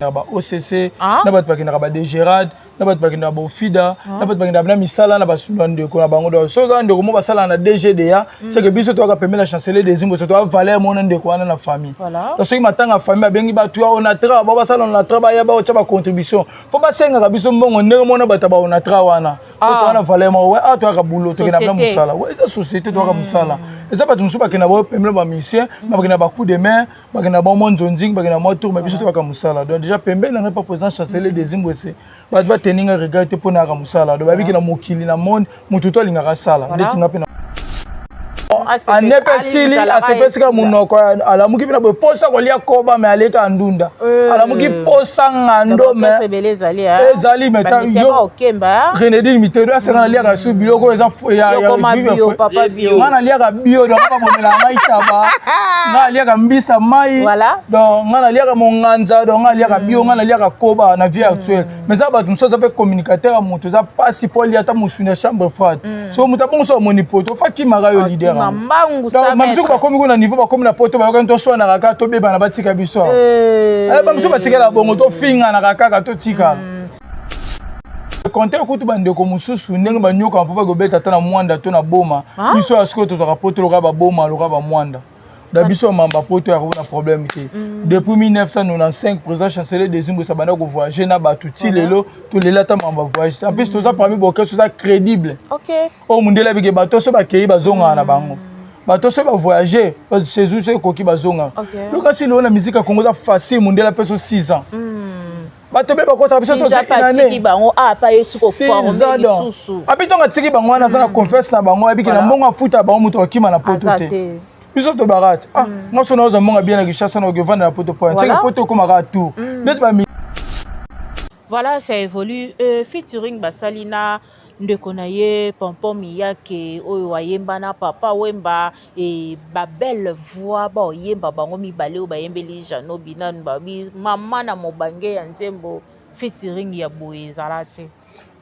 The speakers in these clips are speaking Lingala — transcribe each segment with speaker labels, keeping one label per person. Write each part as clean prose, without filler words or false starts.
Speaker 1: OCC, na bato bakina ba Gerard, na bato bakina ba Ofida, na bato bakina ba misala na basundande ko na bango do. So za ndeko mo basala na DGDA, c'est que biso to ka permettre la chancelier des Zimbo, so to valer mon ndeko wana na famille. Voilà. Donc so matanga famille bengi ba tu on a tra ba basala on a travailler ba cha ba contribution. Faut ba senga ka biso mbongo ndenge mona bata ba on a tra wana. So to wana valer mo ouais to ka boulot to kina ba musala. Ouais ça société to ka musala. Et ça bato musu bakina ba permettre ba mission, ba bakina ba coup de main, bakina ba mon zonzing, bakina mo tour mais biso to ka musala. Donc déjà Pembe n'a pas président chancelier des Zimbo c'est ba tenir un regard pour na musala. Donc ba biki na mokili na monde mututo linga sala. Ndetinga pe anepesili asepesika munoko alamuki bina boposa kolia koba me aleka ndunda alamuki posa ngando me ezali meta yo Renedine Mitero asena lia ka su biloko eza ya bio papa bio ngana lia ka bio donc pas bomela ngai taba ngana lia ka mbisa mai donc ngana lia ka monganza donc ngana lia ka bio ngana lia ka koba na vie actuelle mais ça ba tumso ça peut communicateur a moto ça passe pour lia ta musuna chambre froide so mutabongo so monipoto fa kimaka yo leader
Speaker 2: Mambangu sa
Speaker 1: mamusuku bakomi ko na niveau bakomi na poto ba yoka to so na kaka to beba na batika biso ala bamusuku batikela bongo to finga na kaka to tika konte ko tu bande ko mususu ndenge banyoka mpo ba go beta ta na mwanda to na boma biso asko to zaka poto lo ka ba boma lo ka ba mwanda da biso mamba poto ya ko na problème te depuis 1995 président chancelier des Zimbo sabana ko voyager na batu ti lelo to lela ta mamba voyage en plus to za parmi boke so za crédible
Speaker 2: OK
Speaker 1: o mundela bige bato so ba kei bazonga na bango bato so ba voyager chez eux c'est koki bazonga lokasi lo na musique Congo za facile mundela peso 6 ans bato be ba ko sa biso to za inane
Speaker 2: bango pa yesu ko former lisusu
Speaker 1: abitonga tiki bango wana za na confesse na bango abiki na mbongo afuta bango muto akima na poto te biso to barat moi so na za mbongo bien na Kinshasa na governor na poto point c'est que poto ko maka tout
Speaker 2: voilà ça évolue featuring Basalina ndeko na ye Pompom Yake oyo wayemba na Papa Wemba et ba belle voix ba oyemba bango mibale o bayembeli Jano Binanu babi mama na mobange ya Nzembo featuring ya boye zalate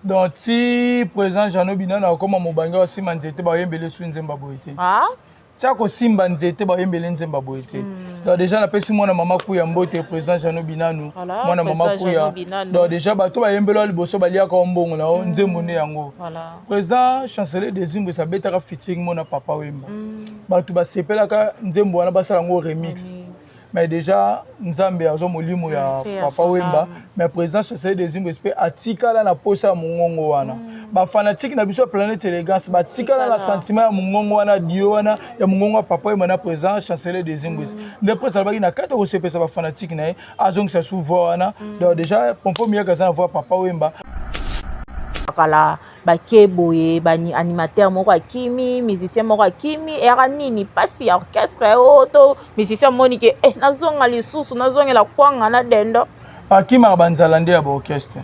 Speaker 1: donc si président Jano Binanu akoma mobange wa sima nzete bayembeli su Nzemba boyete Tiako simba nzete bayembeli Nzemba boyete donc déjà na pesi mwana mama kuya mbote président Jano Binanu mwana mama kuya donc déjà bato bayembelo liboso balia ka mbongo na Nzembo ne yango président chancelier des Zimbo sa betaka featuring mona Papa Wemba bato basepelaka Nzembo wana basala ngo remix mais déjà Nzambe azo molimo ya Papa Wemba mais président chancelier des Zimbo espé atikala na posa mongongo wana ba fanatique na biso planète élégance batikala na sentiment ya mongongo wana dio wana ya mongongo Papa Wemba na président chancelier des Zimbo le président baki na kata ko sepesa ba fanatique na azong sa souvent wana donc déjà Pompom Yake za voir Papa Wemba
Speaker 2: kala bakeboye bani animateur moko akimi musicien moko akimi era nini pasi ya orchestre oto musicien monike nazonga lisusu nazongela kwanga na dendo
Speaker 1: akima banzala nde ya ba orchestre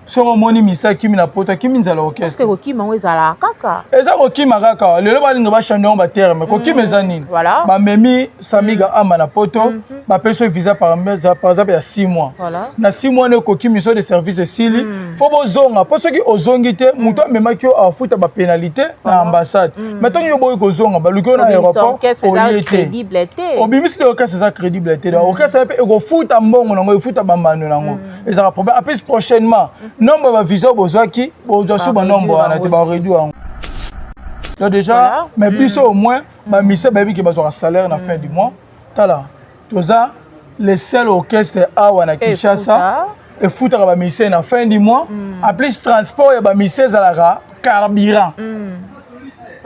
Speaker 1: soko moni misa kimi na poto kimi nzala orchestre
Speaker 2: parce que kokima ngo ezala kaka
Speaker 1: eza kokima kaka lelo balinga ba chanter ba terme kokima eza nini ba memi Samiga ama na poto ba peso visa par exemple ya 6 mois na 6 mois ne kokimi so de service sili faut bozonga parce que ozongi te muto memaki o afuta ba pénalité na ambassade maintenant yo boy kozonga ba luko na aéroport
Speaker 2: crédibilité
Speaker 1: obimisi de orchestre eza crédibilité donc orchestre pe ego futa mbongo nango futa bambano nango eza problème après prochainement nombre va visa bozwaki bozwa so ba nombre wana te ba réduire donc déjà mais biso au moins ba mise ba bi ki bazwa salaire na fin du mois tala toza les seuls orchestres awa na Kinshasa et futa ba mise na fin du mois en plus transport ya ba mise za la carburant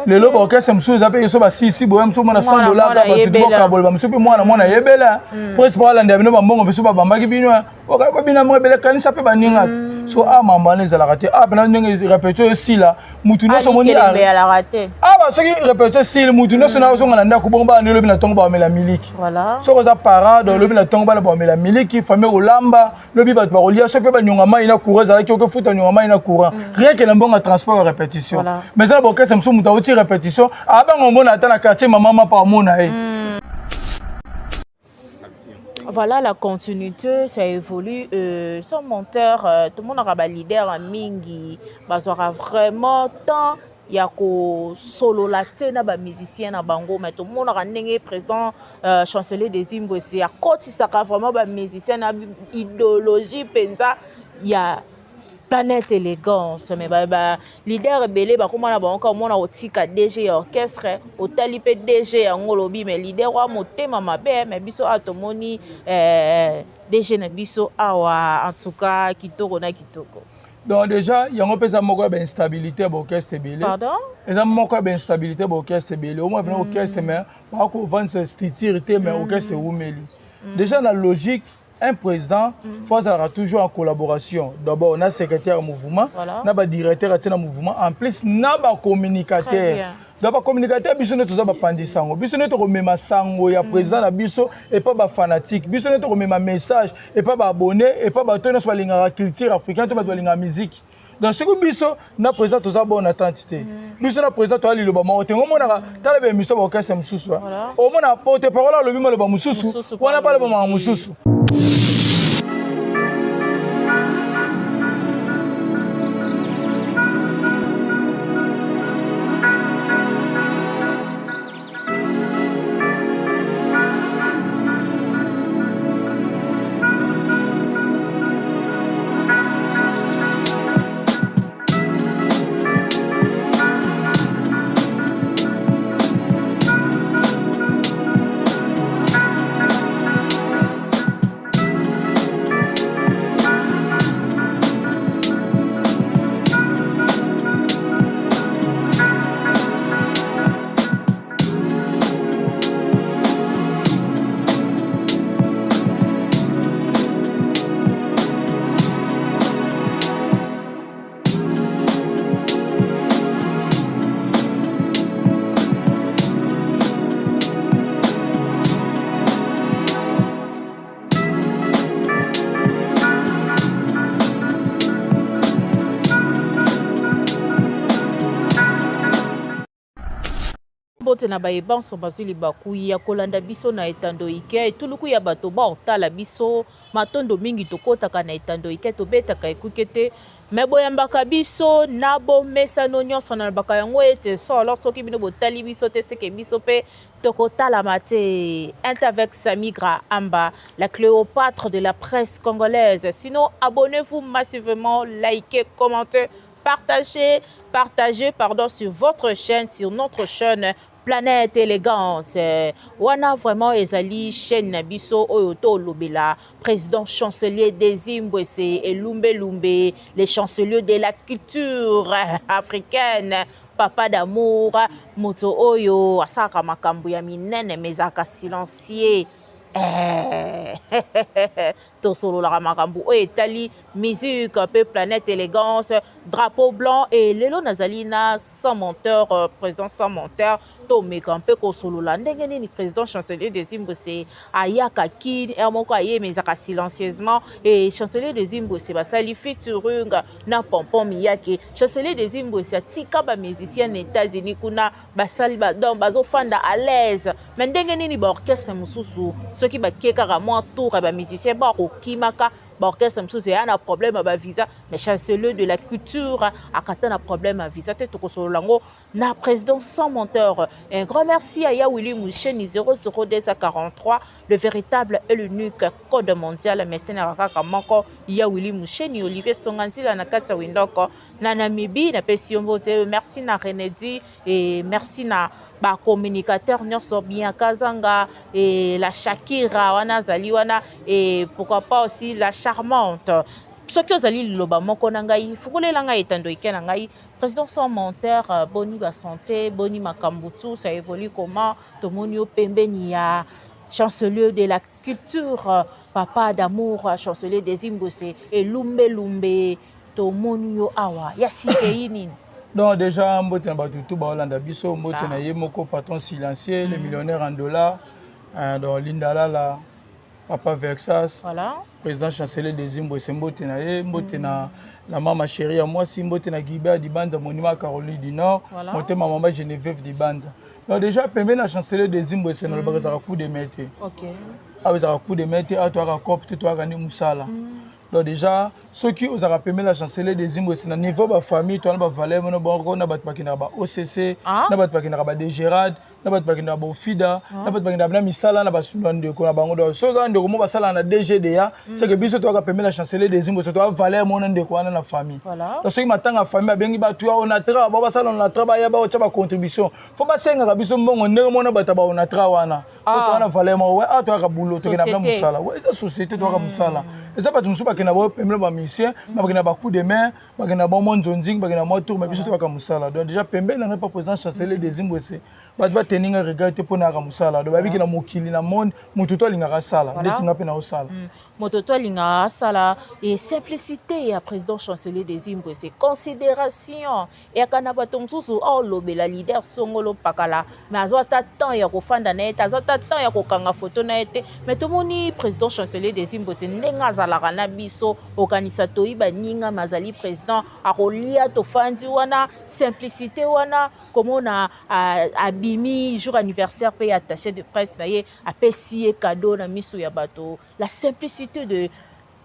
Speaker 1: le lobo orchestre msuza ape so ba sisi boyam so mona $100 ba tuboka bolba msupi mwana yebela presque pour landa bino bambongo biso ba bambaki bino okaba bina mo bela kanisa pe baninga so mama neza la raté bana ndenge répéter aussi là mutu no so moni
Speaker 2: la raté
Speaker 1: ba so ki répéter si mutu no so na so ngana ndako bomba na lobi na tongo ba mela miliki
Speaker 2: voilà
Speaker 1: so ko za para do lobi na tongo ba mela miliki famille olamba lobi ba ba rolia so pe ba nyonga mai na courant za ki ko futa nyonga mai na courant rien que le bon transport répétition mais ça ba orchestre msumu mutu répétition on mona ata na quartier maman par mona
Speaker 2: voilà la continuité ça évolue son monteur tout le monde aura ba leader en mingi bazora vraiment tant ya ko solo la te na ba musicien na bango mais to mona ndenge président chancelier des Zimbabwe ya kotisaka vraiment ba musicien na idéologie penza ya Planète Élégance mais ba leader belé ba komana ba encore mona otika DG orchestre otali pe DG ya ngolobi mais leader wa motema mabe mais biso atomoni DG na biso awa en tout cas kitoko na kitoko.
Speaker 1: Donc déjà, il y a un peu d'instabilité à l'orchestre belé.
Speaker 2: Pardon?
Speaker 1: Il y a un peu d'instabilité à l'orchestre belé. Au moins, l'orchestre, mais par contre, on va se mais l'orchestre est déjà, la logique, un président, faut avoir toujours en collaboration. D'abord, on a secrétaire au mouvement, on a directeur au mouvement, en plus, on a communicateur. D'abord, communicateur, biso ne tous pas pandisango. Biso ne te remet ma sango, ya président la biso et pas ba fanatique. Biso ne te remet ma message et pas ba abonné et pas ba tourner sur la culture africaine, pas la musique. Dans ce que biso na président tous bonne attentité. Biso na président to ali lo ba mo te ngomo na tala be miso ba kasa mususu. Au moins na porte parole lo bima lo ba mususu. Wana pas le ba mususu.
Speaker 2: bote na bayebanso bazuli bakuyi ya kolanda biso na etando ike etuluku ya bato baotala biso matondo mingi tokotaka na etando ike tobetaka ekuke te me boyambaka biso na bomesano nyonso na baka yango ete solo soki bino botali biso te seke biso pe tokotalama te. Avec Samigra Amba, la Cléopâtre de la presse congolaise. Sinon, abonnez-vous massivement, likez, commentez, partagez sur votre chaîne, sur notre chaîne Planète Élégance. Wana vraiment ezali chaîne Nabiso Oyoto Lobela, président chancelier des Zimbabwe et Lumbe, les chanceliers de la culture africaine. Papa d'amour, moto oyo asaka makambu ya minene mezaka silencieux. Tosolo la makambu o etali musique peu Planète Élégance, drapeau blanc et lelo nazalina sans monteur, président sans monteur to mekampe ko solo la ndenge ni président chancelier des Zimbabwe ayaka ki moko aye mezaka silencieusement et chancelier des Zimbabwe basali featuring na pompon miyake chancelier des Zimbabwe tika ba musicien aux États-Unis kuna basali ba donc bazo fanda à l'aise mais ndenge ni ba orchestre mususu qui ba keka mo tour ba musicien ba okimaka ba orchestre mususu ya na problème ba visa mais chancelier de la culture akata na problème à visa te tokosolo lango na président sans monteur. Un grand merci à Yawili Moucheni 00243 le véritable et l'unique code mondial merci na kaka moko Yawili Moucheni Olivier Songanti na kata windoko na Namibie na pesiombo te merci na Renedi et merci na ba communicateur nyonso bien Kazanga et la Shakira wana zali wana et pourquoi pas aussi la charmante soki ozali liloba moko na ngai fukulela ngai etando ike na ngai président sans monteur boni ba santé boni makambutu ça évolue comment tomoni pembeni ya chancelier de la culture papa d'amour chancelier des Zimbabwe et Lumbe tomoni yo awa ya sikei nini.
Speaker 1: Donc déjà, mbote na batutu ba Hollanda biso mbote na ye moko patron silencieux, le millionnaire en dollars, donc Lindala la Papa Vexas,
Speaker 2: voilà.
Speaker 1: Président chancelier des Zimbabwe, c'est mbote na ye, mbote na la maman chérie à moi, si mbote na Guibert Dibanza, monument Caroline du Nord, voilà. Mbote ma maman Geneviève Dibanza. Donc déjà, pembe na chancelier des Zimbabwe, c'est le coup de métier.
Speaker 2: OK.
Speaker 1: Ah oui, ça coup de métier, à toi à copte, toi à Musala. Donc déjà, ceux qui ont rappelé la chancelier des Imbos, c'est au niveau de la famille, tu as des valeurs, tu as des OCC, tu as des Gérard, tu as des FIDA, tu as des Misala, tu as des DGDA, c'est que biso tu as rappelé la chancelier des Imbos, tu as des valeurs dans la famille. Donc ceux qui m'attendent la famille, on a travaillé, on a une contribution. Il faut pas que biso on a travaillé. Tu as valeur, tu as boulot, tu as musala. Ouais, c'est société, tu as musala. Et ça pas tout que na ba pemela ba mission na ba na coup de main ba na ba monzonzing ba na motour mais biso to ka musala donc déjà pembe na pas président chancelier des Zimbabwe ba teninga regard pour na ka musala donc ba biki na mokili na monde mutu to linga sala ndetinga pe na osala
Speaker 2: mutu to linga sala et simplicité ya président chancelier des Zimbabwe c'est considération et kana ba tumsusu au lobela leader songolo pakala mais azwa ta temps ya ko fanda na eta azwa ta temps ya ko kanga photo na ete mais to moni président chancelier des Zimbabwe ndenga azalaka na biso okanisa toyiba ninga mazali président akolia tofandi wana simplicité wana komona abimi jour anniversaire pe attaché de presse na ye apesi cadeau na miso ya bato la simplicité de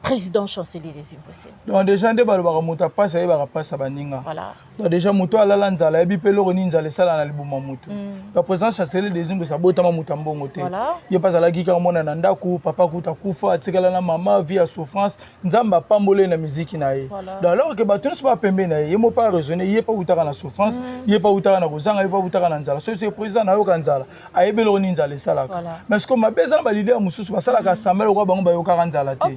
Speaker 2: président chancelier des Zimbabwe.
Speaker 1: Donc déjà ndé balobaka mutu apasa ye baka pasa baninga. Voilà. Donc déjà mutu alala nzala yebi pe loko ni nzala sala na libuma mutu. Le président chancelier des Zimbabwe sabotama mutu mbongo te. Ye pas ala kika mona na ndaku papa kuta kufa atikala na mama vie à souffrance nzamba pambole na musique na ye. Donc alors que bato ne pas pembe na ye mo pas raisonner ye pas utaka na souffrance ye pas utaka na kozanga ye pas utaka na nzala. So c'est président na yo kanzala ayebi loko ni nzala sala. Mais ce que mabeza na ba leader mususu basala ka samela ko bango ba yo ka nzala te.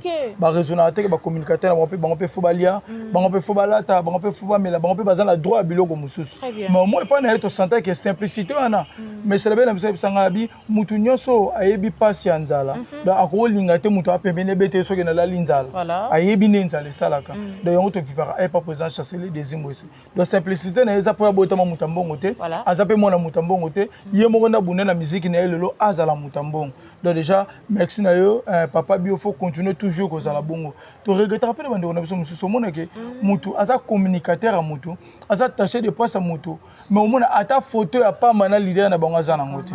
Speaker 1: Résonateur ba communicateur bango pe fobalia bango pe fobalata bango pe fobamela bango pe bazana droit biloko mususu mais moi pas na eto santé que simplicité wana mais c'est la belle amisa bisanga bi mutu nyonso ayebi passe ya nzala donc akolinga te mutu apembene bete soki na la linzala ayebi ne nzala salaka donc yango to vivara et pas présent chancelier des Zimbabwe donc simplicité na eza pour botama mutambongo te azape mona mutambongo te ye moko na bunda na musique na lelo azala mutambongo donc déjà merci na yo papa bio faut continuer toujours kozala bongo to regretter pe bande on a besoin mususu mona ke mutu aza communicateur a mutu aza attaché de presse a mutu mais au mona ata photo ya pas mana leader na bango aza na ngoti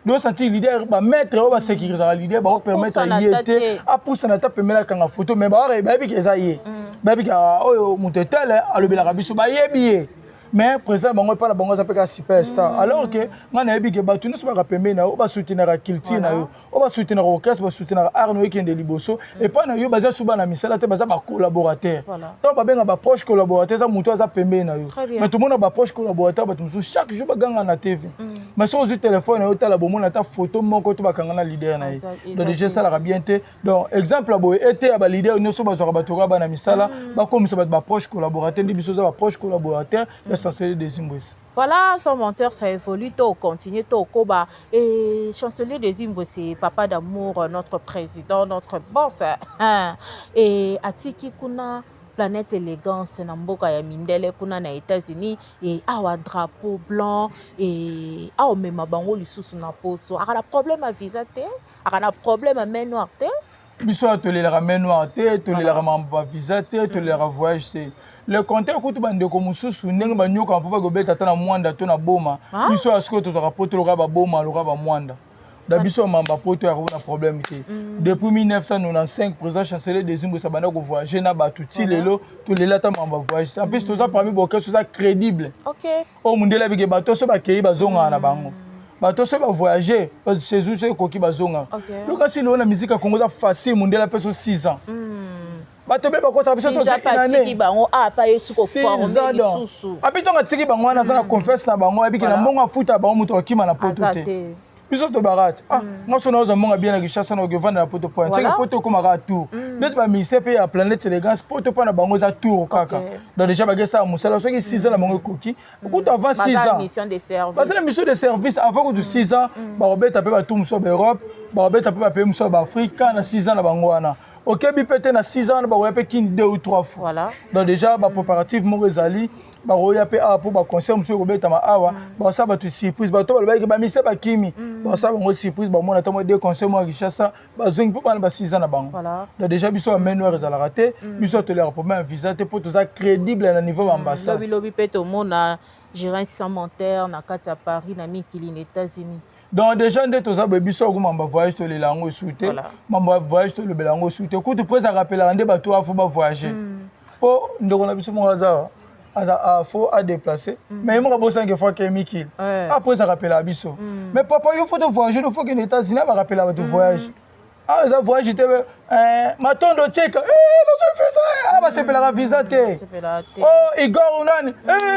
Speaker 1: do senti leader ba mettre ba sécuriser leader ba permettre yete a pousse na ta pemela kanga photo mais ba bi ke za ye ba bi ka oyo mutu tele alobela ka biso ba yebi mais président bango pas na bango za peka superstar alors que ngana yebi ke batu ne so ba pembe na o ba soutenir la culture na yo o ba soutenir orchestre ba soutenir art no ekende liboso et pas na yo baza suba na misala te baza ba collaborateur to ba benga ba proche collaborateur za muto za pembe na yo mais tout le monde ba proche collaborateur ba tumsu chaque jour ba ganga na TV mais so au téléphone na yo tala bo mona ta photo moko to ba kanga na leader na ye donc déjà ça la bien te donc exemple la boy était ba leader ne so ba zo ba to ba na misala ba comme ça ba proche collaborateur ndi biso za ba proche collaborateur chancelier des Zimbabwe.
Speaker 2: Voilà, son menteur, ça évolue, tout continue, tout koba. Et chancelier des Zimbabwe, c'est papa d'amour, notre président, notre boss. Et Atiki kuna planète élégance na mboka ya mindele kuna na États-Unis et awa drapeau blanc et awa mema bango lisusu na poto. Akana problème à visa te, akana problème à main noire te.
Speaker 1: Biso atolelaka main noire te, tolelaka mamba visa te, tolelaka voyage te. Le compteur kutu bandeko mususu ndenge banyoka papa gobeta tana mwanda to na boma. Biso asko to zaka poto loka ba boma loka ba mwanda. Da biso mamba poto ya na problème te. Depuis 1995 président chancelier des Zimbabwe sabana ko voyager na batuti lelo to lela ta mamba voyage. En plus to za parmi boka so za crédible. OK. O mundela bige bato so ba kei bazonga na bango. Bato so ba voyager chez eux c'est koki bazonga. Loka si lo na musique ya Congo za facile mundela peso 6 ans. Bato be bako sa biso to
Speaker 2: tiki bango a pa yesu ko former lisusu
Speaker 1: abito ngatiki bango na za confesse na bango abiki na mbongo afuta bango muto akima na poto te biso to barati ngaso na oza mbongo bien na kishasa na governor na poto point c'est poto comme à tour net ba ministère pe ya planète élégance poto pa na bango za tour kaka donc déjà ba gesa musala so ki 6 ans na bango koki kuta avant 6 ans
Speaker 2: mission de service
Speaker 1: parce que la mission de service avant que de 6 ans ba robeta pe ba tout muso ba Europe ba robeta pe ba pe muso ba Afrique na 6 ans na bango wana. Ok, peut-être dans 6 ans, on va faire 2 ou 3 fois. Voilà. Donc déjà, les préparatifs Morezali, on va faire pour le concert, monsieur Robert Tamahawa, ça va être surprise. On va faire des surprises, Kimi. Ça va être surprise, on va faire des concerts, on va faire ça. On va faire 6 ans. Voilà. Donc déjà, on va faire des raté, on va faire un visa pour tout ça crédible à niveau de l'ambassade.
Speaker 2: gérant samentaire na kati ya Paris na mikili na États-Unis.
Speaker 1: Donc déjà nde toza bebiso ko mamba voyage to le lango souté mamba voyage to le belango souté ko tu peux ça rappeler ande bato afo ba voyager po ndoko na biso mo haza a faut à déplacer mais moi bo ça que fois que mikil après ça rappeler biso mais papa il faut te voyager il faut que les États-Unis va rappeler ba voyage ah ça voyage était matondo check non je fais ça ah bah c'est pour la visa té oh Igor unani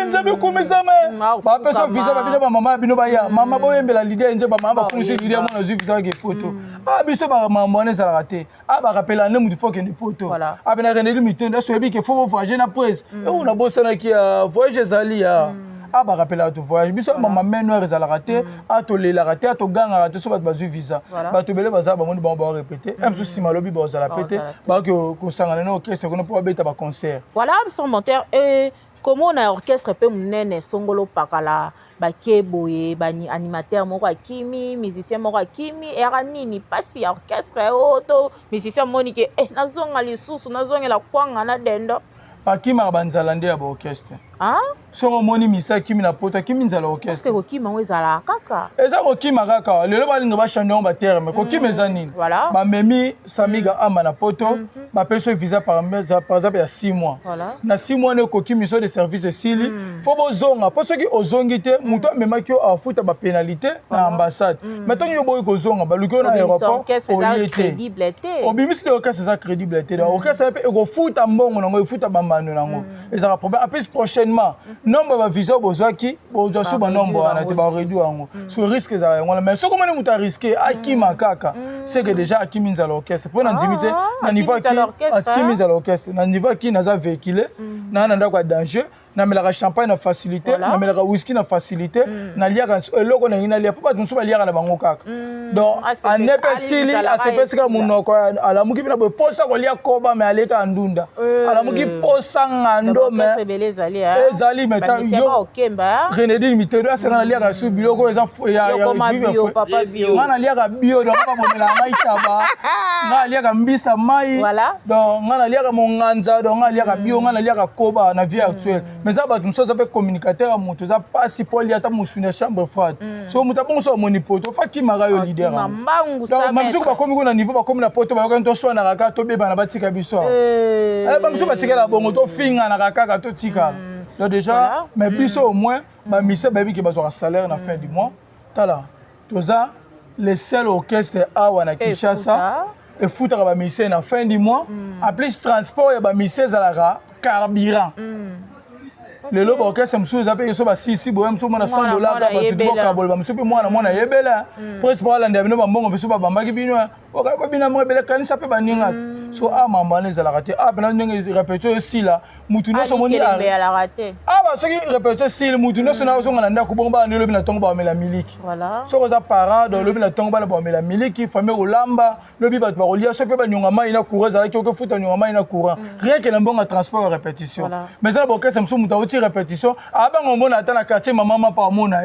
Speaker 1: nzabe kumisa me ba peso visa ba bino ba mama bino ba ya mama bo yembela leader nje ba mama ba kumisa leader mo na zu visa ke photo ah biso ba mama ne ça raté ah ba rappela ne mu faut que ne photo ah bena reneli mitendo so ebi ke faut voyager na presse et on a bossé na ki voyage zali ya ah bah rappelle à tout voyage biso maman mais noir ezala raté à to le la raté à to ganga raté so ba bazu visa ba to bele baza ba moni ba répéter même so si malobi ba za la péter ba ko sangana na orchestre ko na po beta ba concert
Speaker 2: voilà son monteur et comment on a orchestre pe munene songolo pakala ba keboye ba ni animateur moko akimi musicien moko akimi era nini pasi orchestre auto musicien monique nazonga lisusu nazongela kwanga na dendo
Speaker 1: akima banzala nde ya ba orchestre soko moni misa kimi na poto kimi nzala orchestre
Speaker 2: parce que kokima ngo ezala kaka
Speaker 1: eza kokima kaka lelo balinga bachanter ba terme kokima eza nini bamemi samiga ama na poto bapeso visa par exemple ya 6 mois na 6 mois ne kokimi so de service esili fo bozonga po soki ozongi te moto amemaki yo afuta bapénalité na ambassade maintenant yo boyi kozonga baluki yo na aéroport obimisi de orchestre eza crédible te orchestre pe ekofuta mbongo nango efuta bambano nango ezaka problème apres prochainement nombre ba visa bozwaki bozwa so ba nombre wana te ba réduire yango so risque za yango mais so comment muta risquer akima kaka c'est que déjà akimi nzala orchestre pour na ndimité na niveau akimi nzala orchestre na niveau qui naza véhiculé na nda kwa danger na melaka champagne na facilité na melaka whisky na facilité na liaka eloko na ina lia papa tunso ba liaka na bango kaka donc en epesili asepesika munoko alamuki bina bo posa ko lia koba mais aleka ndunda alamuki posa ngando mais ezali meta yo Renedine Mitero asanga liaka su biloko eza ya bio ngana liaka bio donc pas bomela ngai taba ngana liaka mbisa mai donc ngana liaka monganza donc ngana liaka bio ngana liaka koba na vie actuelle mais ça ba tumso ça peut communicateur à moto ça pas si pour liata musuna chambre froide so muta bongo so moni poto fa ki mara yo leader donc mamzuko ba komi ko na niveau ba komi na poto ba ko to so na kaka to beba na batika biso ba mso batika la bongo to finga na kaka to tika donc déjà mais biso au moins ba mise ba bi ki ba zo salaire na fin du mois tala toza les seuls orchestres awa na Kinshasa et foutaka ba mise na fin du mois en plus transport ya ba mise zalaka carburant le lobo orchestre msou zape so ba 6 boyam so mona $100 ba tubo ka bolba msou pe mwana yebela presque pour la ndabino ba mbongo biso ba bambaki bino oka ba bina mo bela kanisa pe ba ninga so a mamba ne zala raté a bena ndenge répéter aussi là mutu no so moni a la raté ba soki répéter aussi mutu no so na so ngana ndako bongo ba ndelo bina tongo ba mela miliki so za parent dans le bina tongo ba mela miliki famille olamba le bi ba ba rolia so pe ba nyonga mai na courant za ki ko futa nyonga mai na courant rien que na mbongo transport répétition mais ça orchestre msou muta répétition aba ngomona ata na quartier mama pa mona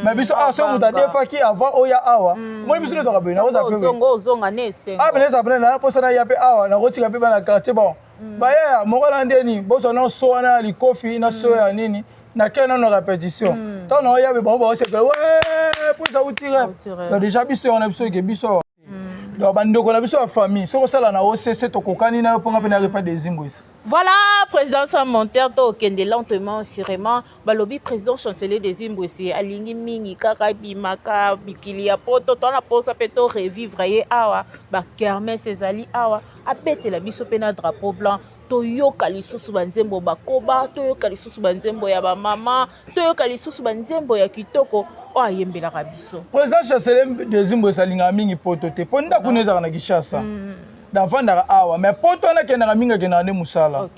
Speaker 1: mais biso so muta defaki avant oya awa moi biso to kabena oza pe
Speaker 2: zonga nese
Speaker 1: beneza bena na posa na yape awa na rotika pe na quartier bon baya mokola ndeni boso na so na likofi na so ya nini na kena no répétition tant na yabe bon se ouais pour ça outire déjà biso on a biso ke biso donc bandeko na biso ya famille soko sala na OCC to kokani na ponga pe na repas des Zimbabwe.
Speaker 2: Voilà, président Samonter to kende lentement sûrement balobi président chancelier des Zimbabwe alingi mingi kaka bimaka bikili ya poto to na posa pe to revivre ye awa ba kermesse ezali awa apetela biso pe na drapeau blanc toyoka lisusu banzembo bakoba toyoka lisusu banzembo ya bamama toyoka lisusu banzembo ya kitoko ayembelaka biso
Speaker 1: président chancelier des Zimbabwe alinga mingi poto te ponda kuneza na Kinshasa d'avanda awa mais poto na kenaka minga kenaka ne musala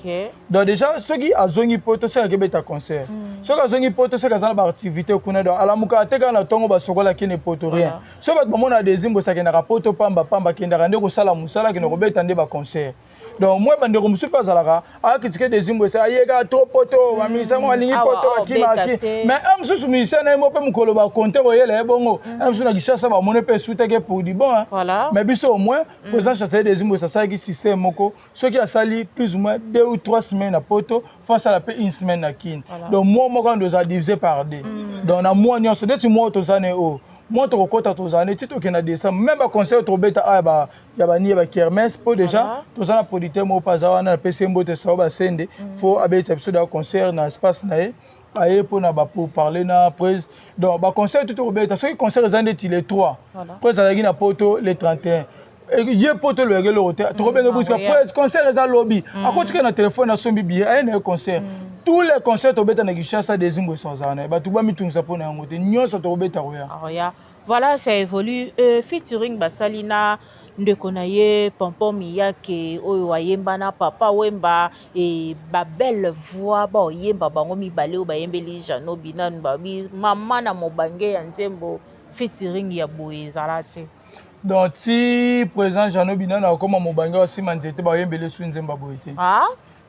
Speaker 1: donc déjà soki azongi poto soki akebeta concert soki azongi poto soki azala ba activité kuna donc alamuka ateka na tongo basokola kene poto rien soki bato bamona dezimbo sakenaka poto pamba kendaka nde kosala musala kene kobeta nde ba concert donc moi bandeko musu pe azalaka akritike dezimbo esa ayeka trop poto bamisa mo alingi poto bakimaki mais amsusu musicien na ye mo mpe mokolo bakonte boyela ye bongo amsusu na Kinshasa bamone mpe esuteke pour du bon mais biso au moins président chancelier des Zimbwe ça ça qui système moko ceux qui a sali plus ou moins 2 ou 3 semaines à poto face à la paix une semaine à kin donc moi quand nous a divisé par 2 donc na moi nyonso dès moi to zane o moi to kota to zane tito ke na décembre même ba conseil to beta ba ya ba ni ba kermesse pour déjà to zana producteur mo pas wana na PC mbote ça ba sende faut abeta episode de concert na espace na aye pour na ba pour parler na prise donc ba concert tout beta ceux qui concert zande les 3 prise à na poto les 31 ye poto le gelo hotel to benga busika prise concert za lobby akotika na téléphone na sombi billet aye na concert tous les concerts au beta na Kinshasa des Zimbwe sans ana ba tuba mitungisa pona yango te nyonso to beta roya
Speaker 2: voilà ça évolue featuring basalina ndeko na ye Pompom Miyake oyo wayemba na papa wemba et ba belle voix ba oyemba bango mibale o bayembeli Jano Binanu babi mama na mobange ya Nzembo featuring ya boye zalate
Speaker 1: donc si président Jano Binanu akoma mobange wa sima nzete bayembeli su Nzemba boyete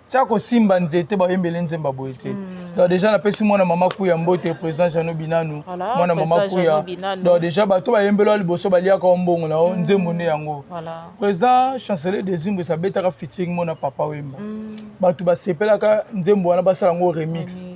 Speaker 1: Tiako simba nzete ba yembele Nzemba boyete. Donc déjà na pesi mwana mama kuya mbote président Jano Binanu mwana mama kuya. Donc déjà ba to ba yembelo liboso ba liaka mbongo na Nzembo ne yango. Président chancelier des Zimbwe sa betaka featuring mona papa wemba. Ba to ba sepelaka Nzembo wana basala ngo remix.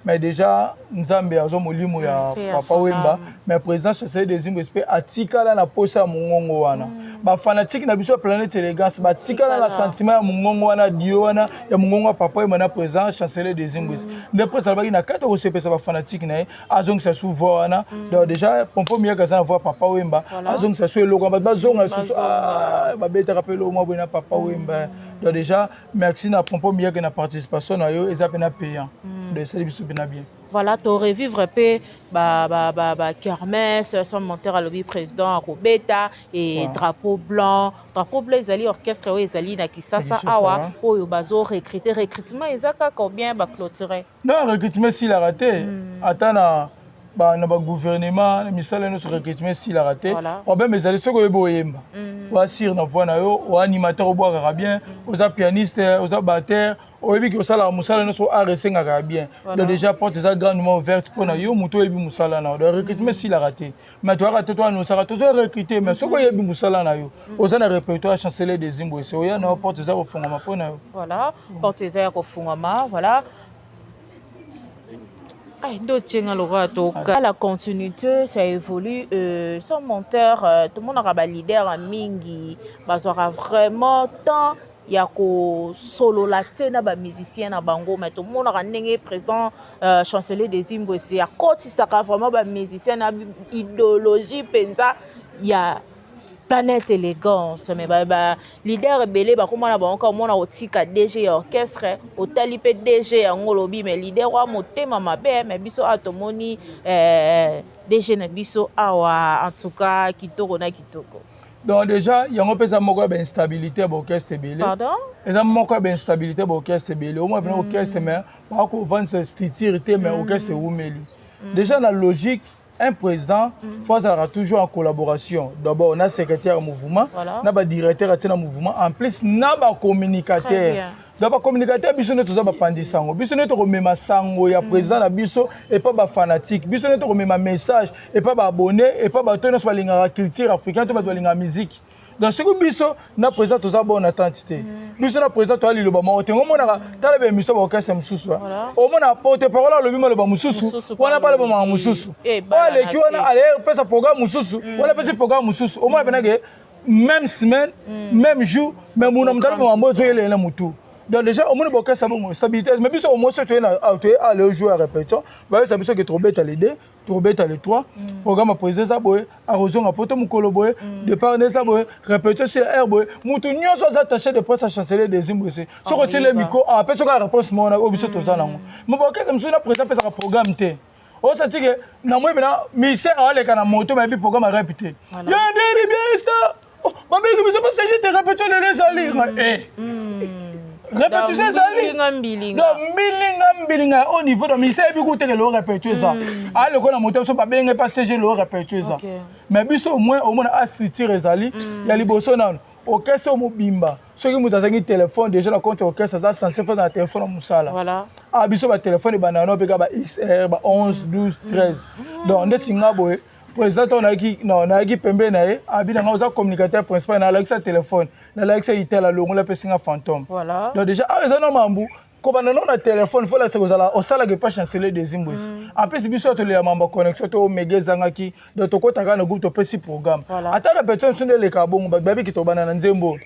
Speaker 1: Mais déjà Nzambe azo molimo ya papa wemba mais président chancelier des Zimbwe espé atikala na posa mongongo wana. Ba fanatique na biso planète élégance ba tikala na sentiment ya mongongo wana dio wana ya mongongo papa wemba na président chancelier des Zimbwe. Depuis ça ba ina kata ko sepesa ba fanatique na azong sa sou voix wana. Donc déjà Pompom Miyake za voix papa wemba azong sa sou eloko ba zonga sou ba beta rapelo mo bona papa wemba. Donc déjà merci na Pompom Miyake na participation na yo eza pena payant. De service bien.
Speaker 2: Voilà, tu revivre un peu kermesse, son monteur à l'objet président à Robeta et drapeau blanc. Drapeau blanc, ils allaient orchestre, ils allaient na Kisasa awa, oh yo bazo recrutement, ils ont combien ba clôturer.
Speaker 1: Non, recrutement s'il a raté. Attends na gouvernement, le ministère de notre recrutement s'il a raté. Problème ils allaient ce que boyemba. Ou assir na voix na yo, ou animateur au bois bien, aux pianiste, aux batteurs. Oyebi ki osala musala no so aresenga ka bien donc déjà porte ça grandement ouverte pour na yo muto yebi musala na le recrutement s'il a raté mais toi raté toi no sara to so recruter mais soko yebi musala na yo osana répertoire chancelier des Zimbwe so ya na porte ça ofungama pour na yo
Speaker 2: voilà porte ça ko fungama voilà la continuité, ça évolue. Son monteur, tout le monde aura leader en mingi, aura vraiment tant. Il y a ko solo la tena ba musicien na bango mais tout le monde a ndenge président chancelier des Zimbwe c'est à côté ça vraiment ba musicien na idéologie penza il y a planète élégance mais ba leader belé ba comment na ba encore mona otika DG orchestre otali pe DG yango lobi mais leader wa motema mabe mais biso atomoni DG na biso awa en tout cas kitoko na kitoko.
Speaker 1: Donc déjà, il y a un peu d'instabilité à l'orchestre belé.
Speaker 2: Pardon?
Speaker 1: Il y a un peu d'instabilité à l'orchestre belé. Au moins, l'orchestre, mais par contre, on va se mais l'orchestre est déjà, dans la logique, un président, il aura toujours en collaboration. D'abord, on a secrétaire au mouvement, on a directeur au mouvement, en plus, on a un communicateur. Donc, communicateur, biso ne toza ba pandisango. Biso ne to remema sango ya président na biso et pas ba fanatique. Biso ne to remema message et pas ba abonné et pas ba tono so balinga culture africaine to ba balinga musique. Dans ce que biso na président toza bonne attentité. Biso na président to ali lo ba mo te ngomona tala be miso ba okasa mususu. O mona porte parole lo bima lo ba mususu. Wana pa lo ba mususu. Ole ki wana ale pesa programme mususu. Wana pesa programme mususu. O mona benage même semaine, même jour, même mon amdalo mo ambo zo yele na mutu. Donc déjà, au moins, il y a une stabilité. Mais puis, au moins, si tu es allé jouer à répétition, ça veut dire que tu es allé les 2, tu es allé les 3. Programme à président, arrosion à poto, moukoloboué, départ des aboués, répétition sur l'herbe. Moutou, nous sommes attachés de presse à chanceler des Zimbwe. Si on retire les micros, après, sur la réponse, on a obligé de tout ça. Mais bon, qu'est-ce que je me suis présenté un programme? On s'est dit que, dans moi, ministère a allé à la moto, mais le programme a répété. Il y a un déribien, oh, ma mère, je ne sais pas si j'étais répétition de les alliés. Répétition ça bilinga au niveau de ministère biku te le répétition ça a le ko moto so ba benga pas CG le répétition ça mais biso au moins a structure ezali ya liboso na orchestre mobimba soki muta zangi téléphone déjà la compte orchestre ça censé faire dans téléphone musala voilà a biso ba téléphone banano pe ka ba XR ba 11 12 13 donc ndesinga boy président on a qui pembe na ye abina nga oza communicateur principal na Alexa téléphone na Alexa itela longo la pesinga fantôme
Speaker 2: voilà
Speaker 1: donc déjà eza no mambu ko bana no na téléphone faut la se kozala osala que pas chanceler des imbos en plus biso to le mamba connexion to megezanga ki donc to kotaka na groupe to pesi programme ata la personne sonde le kabongo ba babi ki to bana na nzembo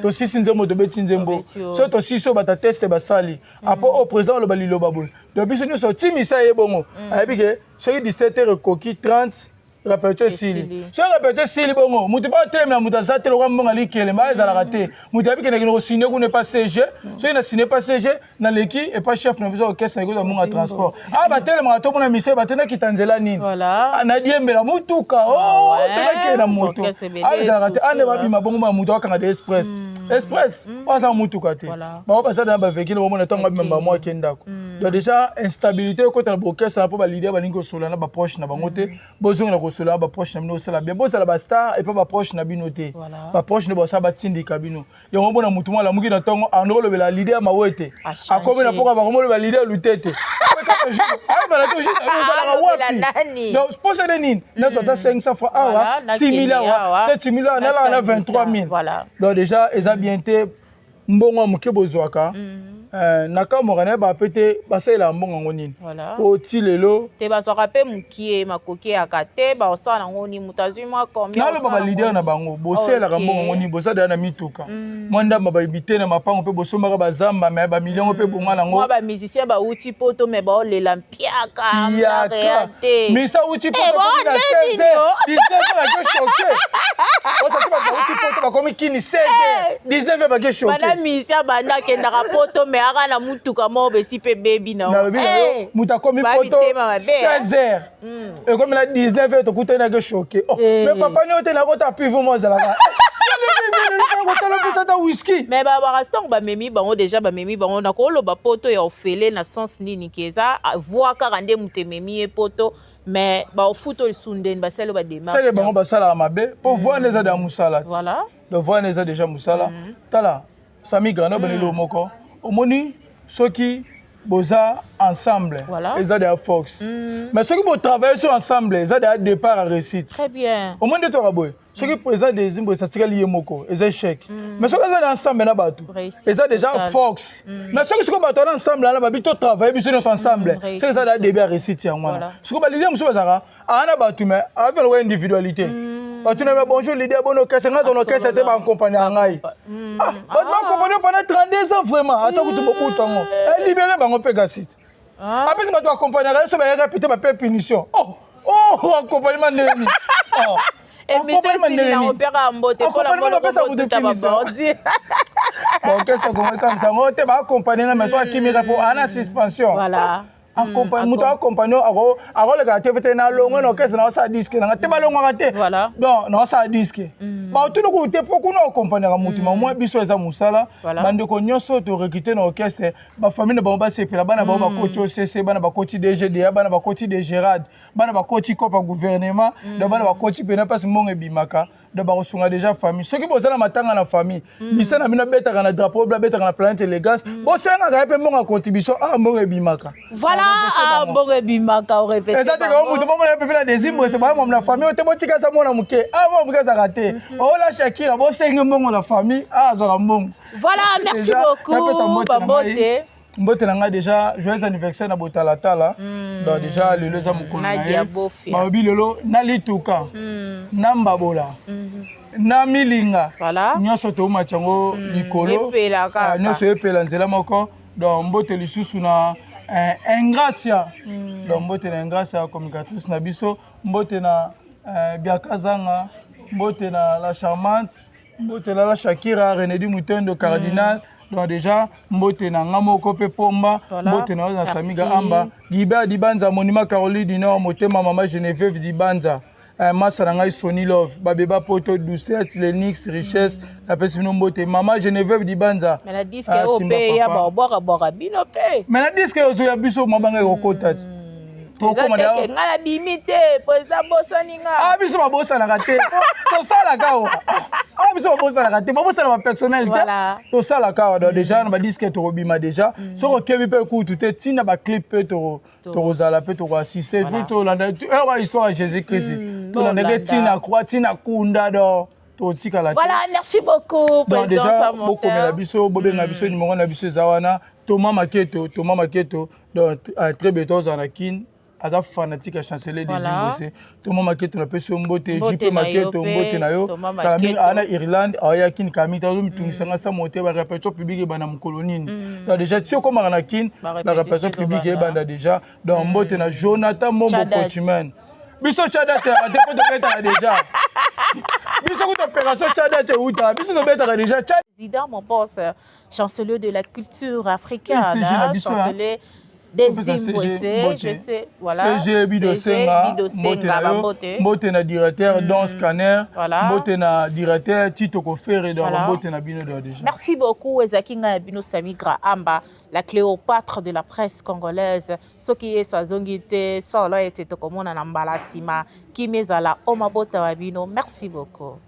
Speaker 1: to sisi nzembo to beti nzembo so to siso bata teste basali après au présent le balilo babul donc biso no so timisa ye bongo abi ke so 17h coquille 30 répéter sili so répéter sili bongo mutu ba teme mutu azate lo mbonga likele ma ezala raté mutu abi ke na signer ko ne pas CG so ina signer pas CG na leki et pas chef na biso orchestre na ko monga transport ba tele ma to mona mise ba tena kitanzela nini
Speaker 2: voilà
Speaker 1: na diembela mutuka to ke na moto ezala raté ane ba bima bongo ma mutu akanga de express oza mutuka te ba ba ça ba véhicule bo mona tonga bimba mo kendako donc déjà instabilité ko ta orchestre po ba leader ba ningo solana ba proche na bango te bozonga cela ba proche na bino sala bien bozala ba star et pas ba proche na bino te ba proche ne bosa ba tindika bino yango bona mutu mala muki na tongo anolo be la leader mawete akomi na poka ba komo ba leader lutete ay ba la to juste sala wapi donc sponsor de nini na sota 500 francs awa 6 000 awa 7 000 awa na la 23 000 donc déjà eza bien te mbongo muke bozwaka nakamora na ba pete basela mbongo ngonini po tilelo
Speaker 2: te bazwaka pe mukie makoki ya kate ba osala ngoni mutazwi mwa combien
Speaker 1: na lo ba leader na bango bosela ka mbongo ngoni bosada na mituka mwanda ba ibite na mapango pe bosombaka bazamba me ba million pe bongala ngo
Speaker 2: ba musicien ba uti poto me ba olela mpiaka
Speaker 1: te misa uti poto na 16h 19h ba ke choqué osa te ba uti poto ba komi kini 16h 19h ba ke choqué
Speaker 2: bana musicien banda kenda ka poto me aka na mutuka mo besi pe baby na
Speaker 1: muta komi poto 16h et comme la 19h to kutena ke choqué oh mais papa ni otena ko ta pivo mo zalaka whisky
Speaker 2: mais ba restaurant ba memi bango déjà ba memi bango na ko lo ba poto ya ofele na sens nini keza voix ka rande muté memi e poto mais ba ofuto sundeni ba selo ba démarche
Speaker 1: c'est bango ba sala mabe pour voir les ada musala
Speaker 2: voilà
Speaker 1: de voir les déjà musala tala sami grano benelo moko omoni soki boza ensemble ils ont des forces mais ceux qui vont travailler sur ensemble ils ont des départ à réussite
Speaker 2: très bien
Speaker 1: au moins de toi raboy ceux qui présentent des imbo ça tire lié moko ils échec mais ceux qui sont ensemble na bato ils ont déjà force mais ceux qui sont bato ensemble là ba bito travailler biso ensemble c'est ça des début à réussite ya ngwana ceux qui ba leader muso bazaka ana bato mais avec leur individualité bato na bonjour leader bono kese nga zono kese te ba accompagner ngai ba accompagner pendant 32 ans vraiment ata kutu beaucoup tango libérer bango pegasit après c'est bato accompagner so ba répéter ba pe punition oh accompagnement neni
Speaker 2: et mais c'est na opéra mbote pour la molo tout tababodi
Speaker 1: donc qu'est-ce qu'on comme ça on te ba accompagner na mais so akimira pour ana suspension
Speaker 2: voilà
Speaker 1: accompagner muto accompagner aro le gâteau veté na longo no kese na sa disque na te ba longo ngate donc na sa disque ba tout ko te poko no accompagner mutu ma moi biso eza musala bande ko nyonso to recruter na orchestre ba famille na ba ba sepela bana ba coach OCC bana ba coach DGDA bana ba coach de Gérard bana ba coach copa gouvernement de bana ba coach pena passe monge bimaka de ba osunga déjà famille ceux qui bozala matanga na famille bisa na mina betaka na drapeau bla betaka na planète élégance bo senga ga pe monga contribution monge bimaka
Speaker 2: voilà monge bimaka au répéter
Speaker 1: exact ko mutu bomo na pe la deuxième c'est ba mo na famille te botika sa mona muke mo muke za raté o la Shakira bo senga mongo la famille zo mongo
Speaker 2: voilà merci beaucoup Bambote
Speaker 1: mbote na nga déjà joyeux anniversaire na botalatala donc déjà lelo za mukolo na ye baobi lelo na lituka na mbabola na milinga nyonso touma tiango likolo nyonso epela nzela moko donc mbote lisusu na Ingracia donc mbote na Ingracia communicatrice na biso mbote na Biakazanga mbote na la charmante mbote na la Shakira Renedi Mutendo cardinal donc déjà mbote na ngamoko pe pomba mbote na Samiga Amba Giba Dibanza Monima Caroline du Nord motema mama Geneviève Dibanza masa na ngai Sony Love babeba poto doucette Lenix richesse la pesino mbote mama Geneviève Dibanza
Speaker 2: mais la disque o pe ya ba boka bino pe
Speaker 1: mais la disque ozo ya biso mabanga ekokota
Speaker 2: nga na bimi te président bosani nga
Speaker 1: ah biso babosanaka te tosalaka awa ah biso babosanaka te babosana bapersonnalité tosalaka awa donc déjà na badiske tokobima déjà soki okebi mpe kutu te ntina baclip mpe tokozala mpe tokoassiste puis tolanda histoire ya jésus christ tolandaki ntina croix ntina kunda donc
Speaker 2: voilà, merci beaucoup, président Samonteur.
Speaker 1: Beaucoup de biso, bobenga biso numéro na biso zawana, Thomas Maketo, donc très bientôt Zanakin, aza fanatique à chanceler des Zimbabwe. Thomas Maketo na peso mbote, JP Maketo mbote na yo, Kami ana Irlande, aya kin Kami tazo mitungisanga sa monter ba répertoire public bana mkolonini. Donc déjà tio comme Anakin, la répertoire public banda déjà, donc mbote na Jonathan Mombo Coachman. Biso chada te a dépôt de beta déjà. Biso ko opération chada te uta. Biso de beta déjà.
Speaker 2: Président mon boss, chancelier de la culture africaine, chancelier des Zimbabwe, je sais, voilà.
Speaker 1: CG Bidosenga, Mbote na directeur Don Scanner, Mbote na directeur Tito Kofere dans Mbote na bino déjà.
Speaker 2: Merci beaucoup Ezakinga Bino Samigra Amba, la Cléopâtre de la presse congolaise. Ce qui est sa zongité, solo et tokomona na mbala sima, qui mezala omabota wabino. Merci beaucoup.